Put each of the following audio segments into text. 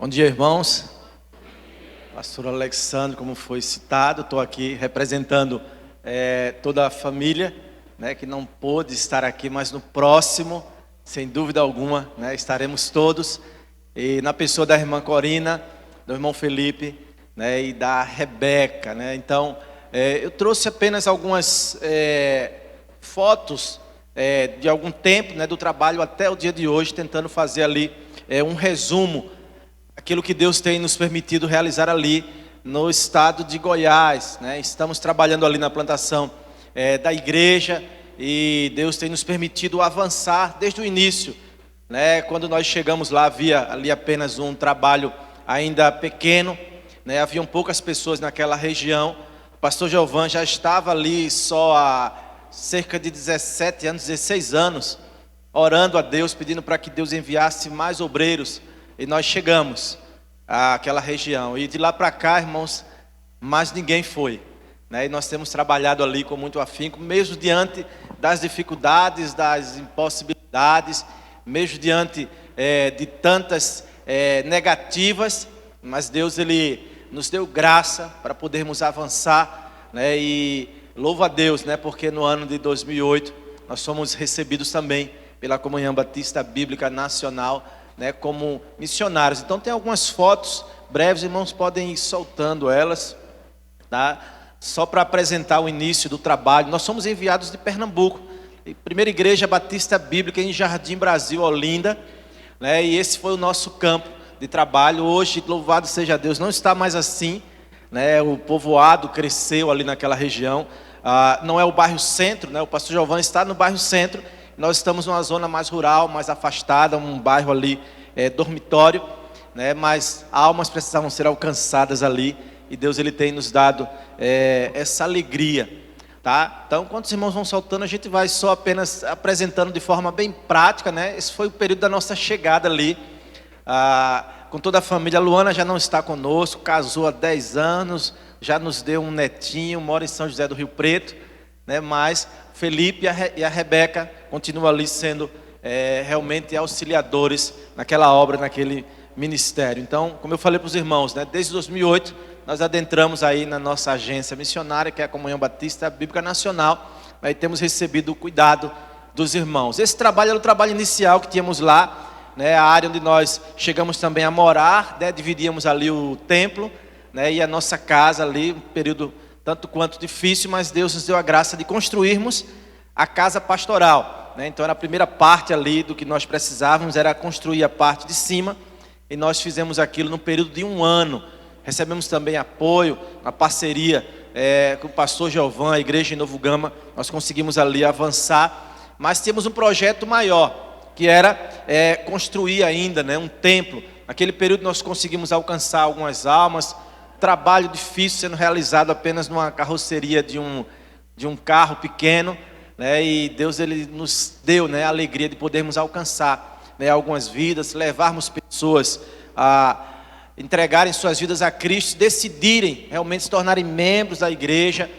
Bom dia, irmãos. Pastor Alexandre, como foi citado, estou aqui representando toda a família, que não pôde estar aqui, mas no próximo, sem dúvida alguma, estaremos todos. E na pessoa da irmã Corina, do irmão Felipe, e da Rebeca. Então, eu trouxe apenas algumas fotos de algum tempo, do trabalho até o dia de hoje, tentando fazer ali um resumo aquilo que Deus tem nos permitido realizar ali no estado de Goiás. Estamos trabalhando ali na plantação da igreja e Deus tem nos permitido avançar desde o início. Quando nós chegamos lá, havia ali apenas um trabalho ainda pequeno, haviam poucas pessoas naquela região. O pastor Giovan já estava ali só há cerca de 17 anos, 16 anos, orando a Deus, pedindo para que Deus enviasse mais obreiros. E nós chegamos àquela região. E de lá para cá, irmãos, mais ninguém foi. E nós temos trabalhado ali com muito afinco, mesmo diante das dificuldades, das impossibilidades, mesmo diante de tantas negativas. Mas Deus, Ele nos deu graça para podermos avançar. E louvo a Deus, porque no ano de 2008, nós fomos recebidos também pela Comunhão Batista Bíblica Nacional, como missionários. Então tem algumas fotos breves, irmãos podem ir soltando elas, tá? Só para apresentar o início do trabalho. Nós somos enviados de Pernambuco, primeira igreja batista bíblica em Jardim Brasil, Olinda, e esse foi o nosso campo de trabalho. Hoje, louvado seja Deus, não está mais assim, o povoado cresceu ali naquela região. Não é o bairro centro, o pastor Giovanni está no bairro centro. Nós estamos numa zona mais rural, mais afastada, um bairro ali, dormitório, mas almas precisavam ser alcançadas ali, e Deus, Ele tem nos dado essa alegria, tá? Então, quando os irmãos vão soltando, a gente vai só apenas apresentando de forma bem prática, Esse foi o período da nossa chegada ali, com toda a família. A Luana já não está conosco, casou há 10 anos, já nos deu um netinho, mora em São José do Rio Preto, mas Felipe e a Rebeca continuam ali sendo realmente auxiliadores naquela obra, naquele ministério. Então, como eu falei para os irmãos, desde 2008 nós adentramos aí na nossa agência missionária, que é a Comunhão Batista Bíblica Nacional, e temos recebido o cuidado dos irmãos. Esse trabalho era o trabalho inicial que tínhamos lá, a área onde nós chegamos também a morar, dividíamos ali o templo, e a nossa casa ali, um período tanto quanto difícil, mas Deus nos deu a graça de construirmos a casa pastoral. Então era a primeira parte ali do que nós precisávamos, era construir a parte de cima, e nós fizemos aquilo no período de 1 ano. Recebemos também apoio, uma parceria com o pastor Giovan, a igreja em Novo Gama. Nós conseguimos ali avançar, mas tínhamos um projeto maior, que era construir ainda um templo. Naquele período nós conseguimos alcançar algumas almas. Trabalho difícil sendo realizado apenas numa carroceria de um carro pequeno, e Deus, Ele nos deu a alegria de podermos alcançar algumas vidas, levarmos pessoas a entregarem suas vidas a Cristo, decidirem realmente se tornarem membros da igreja,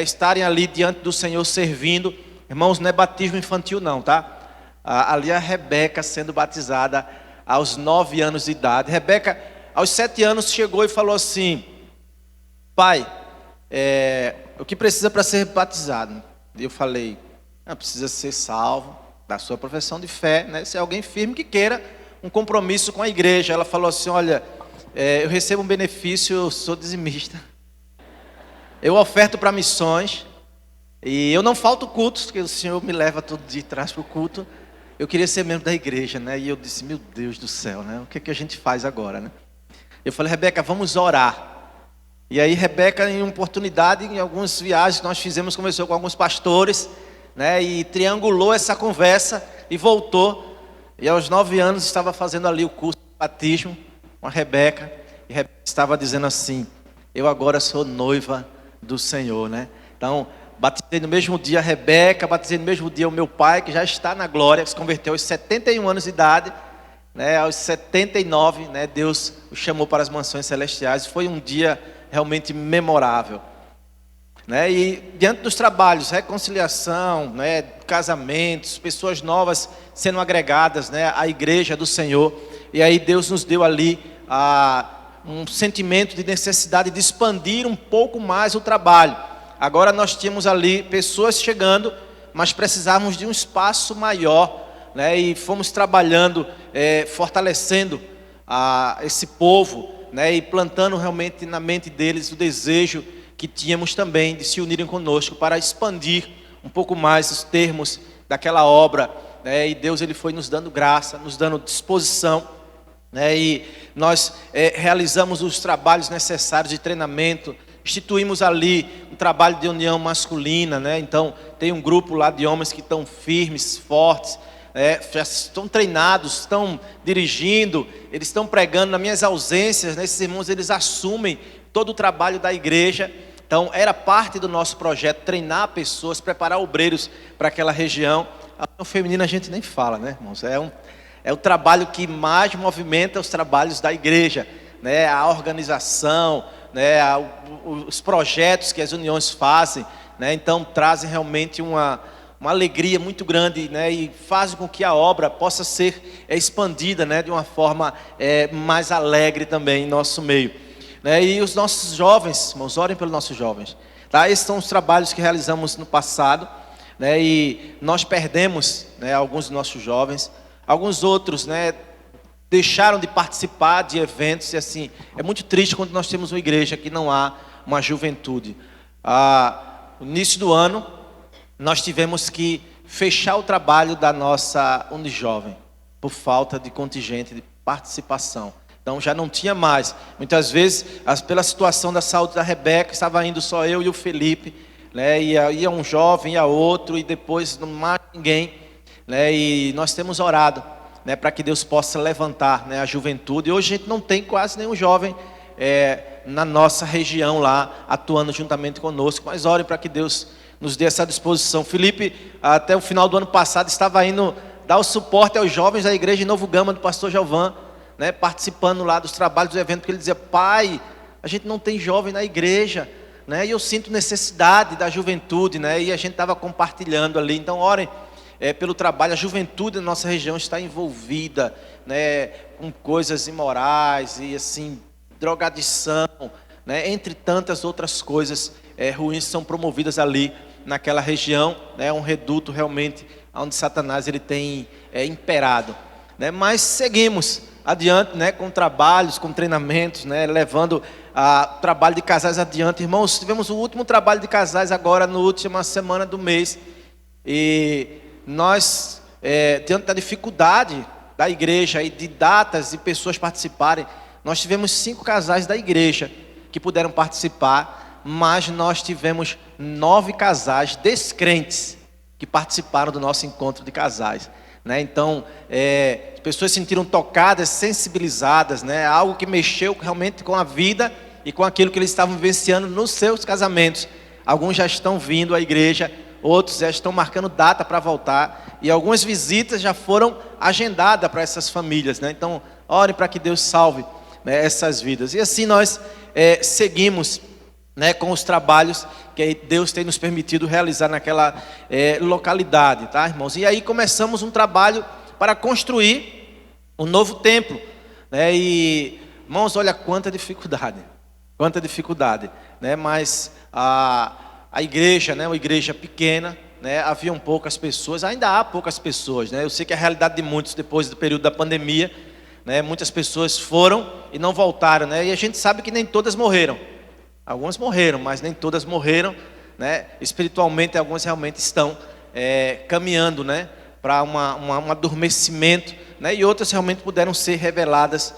estarem ali diante do Senhor servindo. Irmãos, não é batismo infantil não, tá? Ali a Rebeca sendo batizada aos 9 anos de idade. Rebeca, aos 7 anos, chegou e falou assim: pai, o que precisa para ser batizado? E eu falei: precisa ser salvo da sua profissão de fé, ser alguém firme que queira um compromisso com a igreja. Ela falou assim: olha, eu recebo um benefício, eu sou dizimista, eu oferto para missões, e eu não falto cultos, porque o Senhor me leva todo dia de trás para o culto. Eu queria ser membro da igreja, e eu disse: meu Deus do céu, o que a gente faz agora, Eu falei: Rebeca, vamos orar. E aí Rebeca, em uma oportunidade, em algumas viagens que nós fizemos, conversou com alguns pastores, e triangulou essa conversa e voltou. E aos 9 anos estava fazendo ali o curso de batismo com a Rebeca. E Rebeca estava dizendo assim: eu agora sou noiva do Senhor, Então, batizei no mesmo dia a Rebeca, batizei no mesmo dia o meu pai, que já está na glória, que se converteu aos 71 anos de idade. Aos 79, Deus o chamou para as mansões celestiais. Foi um dia realmente memorável, e diante dos trabalhos, reconciliação, casamentos, pessoas novas sendo agregadas, à igreja do Senhor. E aí Deus nos deu ali um sentimento de necessidade de expandir um pouco mais o trabalho. Agora nós tínhamos ali pessoas chegando, mas precisávamos de um espaço maior, né? E fomos trabalhando, fortalecendo esse povo, né? E plantando realmente na mente deles o desejo que tínhamos também de se unirem conosco para expandir um pouco mais os termos daquela obra, né? E Deus ele foi nos dando graça, nos dando disposição, né? E nós realizamos os trabalhos necessários de treinamento, instituímos ali um trabalho de união masculina, né? Então tem um grupo lá de homens que estão firmes, fortes, já estão treinados, estão dirigindo, eles estão pregando nas minhas ausências, né? Esses irmãos eles assumem todo o trabalho da igreja. Então era parte do nosso projeto treinar pessoas, preparar obreiros para aquela região. A união feminina a gente nem fala, né, irmãos? É o trabalho que mais movimenta os trabalhos da igreja, né? A organização, né? Os projetos que as uniões fazem, né? Então trazem realmente uma alegria muito grande, né? E fazem com que a obra possa ser expandida, né? De uma forma mais alegre também em nosso meio. E os nossos jovens, irmãos, orem pelos nossos jovens, tá? Esses são os trabalhos que realizamos no passado, né? E nós perdemos, né, alguns dos nossos jovens, alguns outros, né, deixaram de participar de eventos, e assim, é muito triste quando nós temos uma igreja que não há uma juventude. No início do ano, nós tivemos que fechar o trabalho da nossa Unijovem, por falta de contingente de participação. Então já não tinha mais. Muitas vezes, pela situação da saúde da Rebeca, estava indo só eu e o Felipe, né? Ia um jovem, ia outro, e depois não mais ninguém, né? E nós temos orado, né, para que Deus possa levantar, né, a juventude. E hoje a gente não tem quase nenhum jovem na nossa região lá, atuando juntamente conosco. Mas orem para que Deus nos dê essa disposição. Felipe, até o final do ano passado, estava indo dar o suporte aos jovens da igreja de Novo Gama, do pastor Giovan, né, participando lá dos trabalhos do evento, porque ele dizia: pai, a gente não tem jovem na igreja, né, e eu sinto necessidade da juventude, né, e a gente estava compartilhando ali. Então orem pelo trabalho. A juventude da nossa região está envolvida, né, com coisas imorais e assim, drogadição, né, entre tantas outras coisas ruins são promovidas ali naquela região, né, um reduto realmente onde Satanás ele tem imperado, né, mas seguimos adiante, né, com trabalhos, com treinamentos, né, levando o trabalho de casais adiante. Irmãos, tivemos o último trabalho de casais agora na última semana do mês, e nós, diante da dificuldade da igreja e de datas e pessoas participarem, nós tivemos 5 casais da igreja que puderam participar, mas nós tivemos 9 casais descrentes que participaram do nosso encontro de casais, né? Então, as pessoas se sentiram tocadas, sensibilizadas, né? Algo que mexeu realmente com a vida e com aquilo que eles estavam vivenciando nos seus casamentos. Alguns já estão vindo à igreja, outros já estão marcando data para voltar, e algumas visitas já foram agendadas para essas famílias, né? Então, orem para que Deus salve, né, essas vidas. E assim nós seguimos, né, com os trabalhos que Deus tem nos permitido realizar naquela localidade, tá, irmãos? E aí começamos um trabalho para construir um novo templo, né? E, irmãos, olha quanta dificuldade, né? Mas a igreja, né, uma igreja pequena, né, haviam poucas pessoas, ainda há poucas pessoas, né? Eu sei que é a realidade de muitos depois do período da pandemia, né? Muitas pessoas foram e não voltaram, né? E a gente sabe que nem todas morreram. Algumas morreram, mas nem todas morreram, né? Espiritualmente, algumas realmente estão caminhando, né, para um adormecimento, né? E outras realmente puderam ser reveladas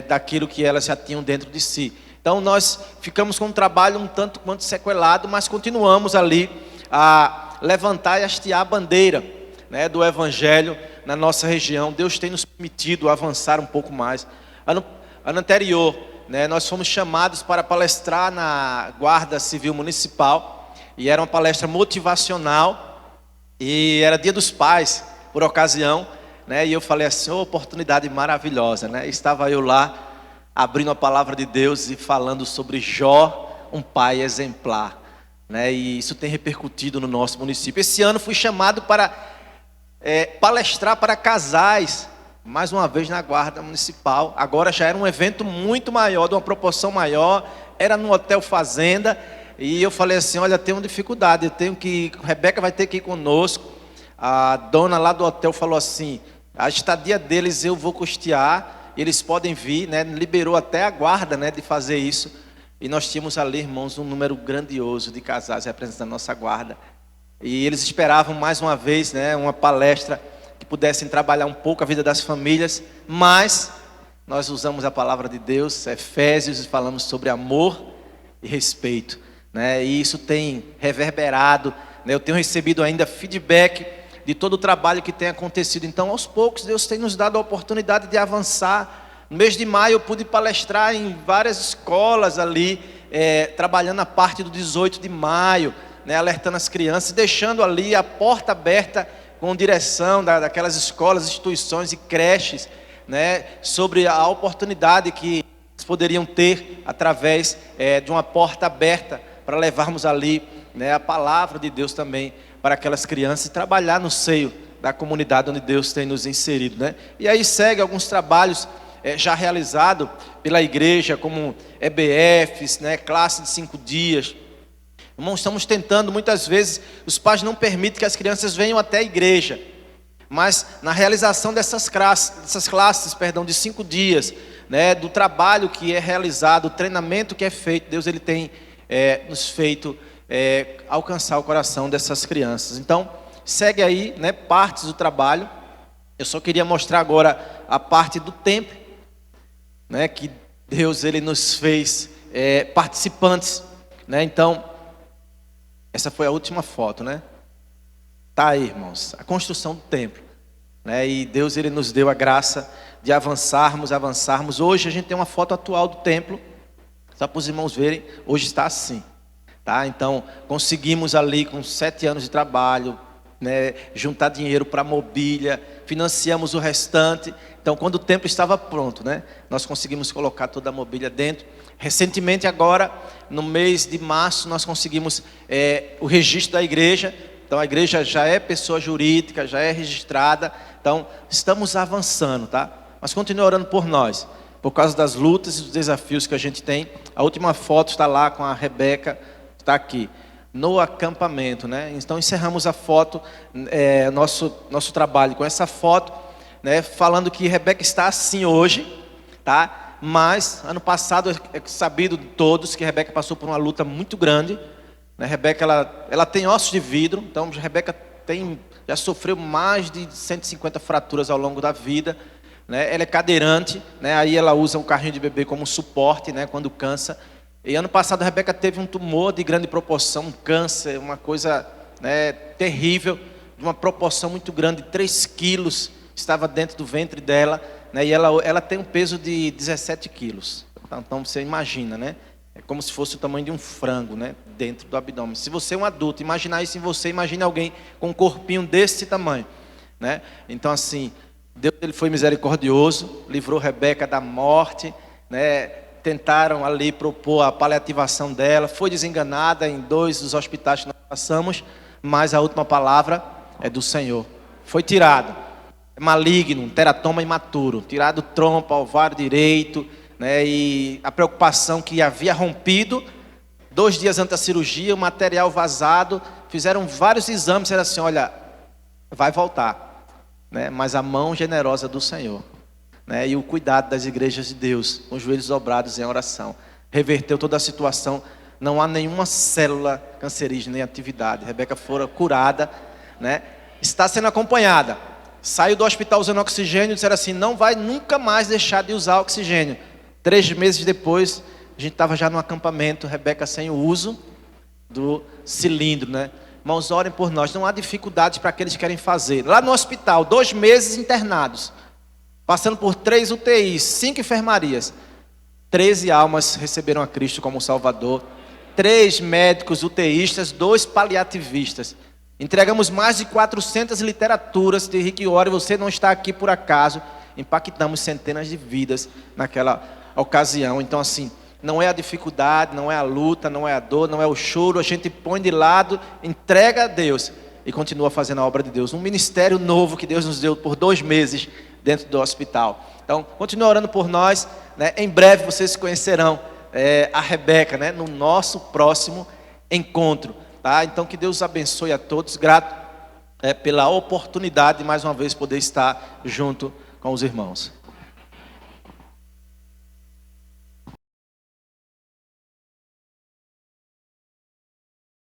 daquilo que elas já tinham dentro de si. Então nós ficamos com um trabalho um tanto quanto sequelado, mas continuamos ali a levantar e hastear a bandeira, né, do Evangelho na nossa região. Deus tem nos permitido avançar um pouco mais. Ano anterior, né, nós fomos chamados para palestrar na Guarda Civil Municipal, e era uma palestra motivacional, e era Dia dos Pais, por ocasião, né, e eu falei assim: oportunidade maravilhosa, né? Estava eu lá, abrindo a palavra de Deus e falando sobre Jó, um pai exemplar, né? E isso tem repercutido no nosso município. Esse ano fui chamado para palestrar para casais, mais uma vez na Guarda Municipal. Agora já era um evento muito maior, de uma proporção maior, era no Hotel Fazenda, e eu falei assim, olha, tenho dificuldade, Rebeca vai ter que ir conosco. A dona lá do hotel falou assim, a estadia deles eu vou custear, eles podem vir, né? Liberou até a guarda, né, de fazer isso. E nós tínhamos ali, irmãos, um número grandioso de casais representando a nossa guarda. E eles esperavam mais uma vez, né, uma palestra que pudessem trabalhar um pouco a vida das famílias, mas nós usamos a palavra de Deus, Efésios, e falamos sobre amor e respeito, né? E isso tem reverberado, né? Eu tenho recebido ainda feedback de todo o trabalho que tem acontecido. Então, aos poucos, Deus tem nos dado a oportunidade de avançar. No mês de maio, eu pude palestrar em várias escolas ali, trabalhando a parte do 18 de maio, né, alertando as crianças, deixando ali a porta aberta com direção daquelas escolas, instituições e creches, né, sobre a oportunidade que eles poderiam ter através de uma porta aberta para levarmos ali, né, a palavra de Deus também para aquelas crianças e trabalhar no seio da comunidade onde Deus tem nos inserido, né? E aí segue alguns trabalhos já realizados pela igreja, como EBFs, né, classe de 5 dias. Irmãos, estamos tentando, muitas vezes, os pais não permitem que as crianças venham até a igreja, mas na realização dessas classes de 5 dias, né, do trabalho que é realizado, o treinamento que é feito, Deus ele tem nos feito alcançar o coração dessas crianças. Então, segue aí, né, partes do trabalho. Eu só queria mostrar agora a parte do templo, né, que Deus ele nos fez participantes, né? Então, essa foi a última foto, né? Tá aí, irmãos, a construção do templo, né? E Deus ele nos deu a graça de avançarmos. Hoje a gente tem uma foto atual do templo, só para os irmãos verem. Hoje está assim, tá? Então conseguimos ali com 7 anos de trabalho, né, juntar dinheiro para mobília, financiamos o restante. Então, quando o templo estava pronto, né, nós conseguimos colocar toda a mobília dentro. Recentemente, agora, no mês de março, nós conseguimos o registro da igreja. Então, a igreja já é pessoa jurídica, já é registrada. Então, estamos avançando, tá? Mas continue orando por nós, por causa das lutas e dos desafios que a gente tem. A última foto está lá com a Rebeca, está aqui no acampamento, né? Então encerramos a foto, nosso trabalho com essa foto, né? Falando que Rebeca está assim hoje, tá? Mas ano passado é sabido de todos que Rebeca passou por uma luta muito grande, né? Rebeca ela tem ossos de vidro, então Rebeca já sofreu mais de 150 fraturas ao longo da vida, né? Ela é cadeirante, né? Aí ela usa um carrinho de bebê como suporte, né, quando cansa. E ano passado a Rebeca teve um tumor de grande proporção, um câncer, uma coisa, né, terrível, de uma proporção muito grande, 3 quilos estava dentro do ventre dela, né, e ela tem um peso de 17 quilos. Então você imagina, né? É como se fosse o tamanho de um frango, né, dentro do abdômen. Se você é um adulto, imaginar isso em você, imagine alguém com um corpinho desse tamanho, né? Então assim, Deus ele foi misericordioso, livrou Rebeca da morte, né? Tentaram ali propor a paliativação dela, foi desenganada em 2 dos hospitais que nós passamos, mas a última palavra é do Senhor. Foi tirado, maligno, teratoma imaturo, tirado trompa, ovário direito, né, e a preocupação que havia rompido, 2 dias antes da cirurgia, o material vazado, fizeram vários exames, disseram assim, olha, vai voltar, né, mas a mão generosa do Senhor, né, e o cuidado das igrejas de Deus, com os joelhos dobrados em oração, reverteu toda a situação. Não há nenhuma célula cancerígena em atividade. Rebeca fora curada, né, está sendo acompanhada. Saiu do hospital usando oxigênio, disseram assim, não vai nunca mais deixar de usar oxigênio. 3 meses depois, a gente estava já no acampamento, Rebeca sem o uso do cilindro, né? Irmãos, orem por nós, não há dificuldades para aqueles que querem fazer. Lá no hospital, 2 meses internados, passando por 3 UTIs, 5 enfermarias, 13 almas receberam a Cristo como Salvador, 3 médicos UTIstas, 2 paliativistas. Entregamos mais de 400 literaturas de Rick Warren, você não está aqui por acaso. Impactamos centenas de vidas naquela ocasião. Então assim, não é a dificuldade, não é a luta, não é a dor, não é o choro, a gente põe de lado, entrega a Deus e continua fazendo a obra de Deus. Um ministério novo que Deus nos deu por 2 meses, dentro do hospital. Então, continue orando por nós, né? Em breve vocês conhecerão a Rebeca, né? No nosso próximo encontro, tá? Então, que Deus abençoe a todos. Grato pela oportunidade de mais uma vez poder estar junto com os irmãos.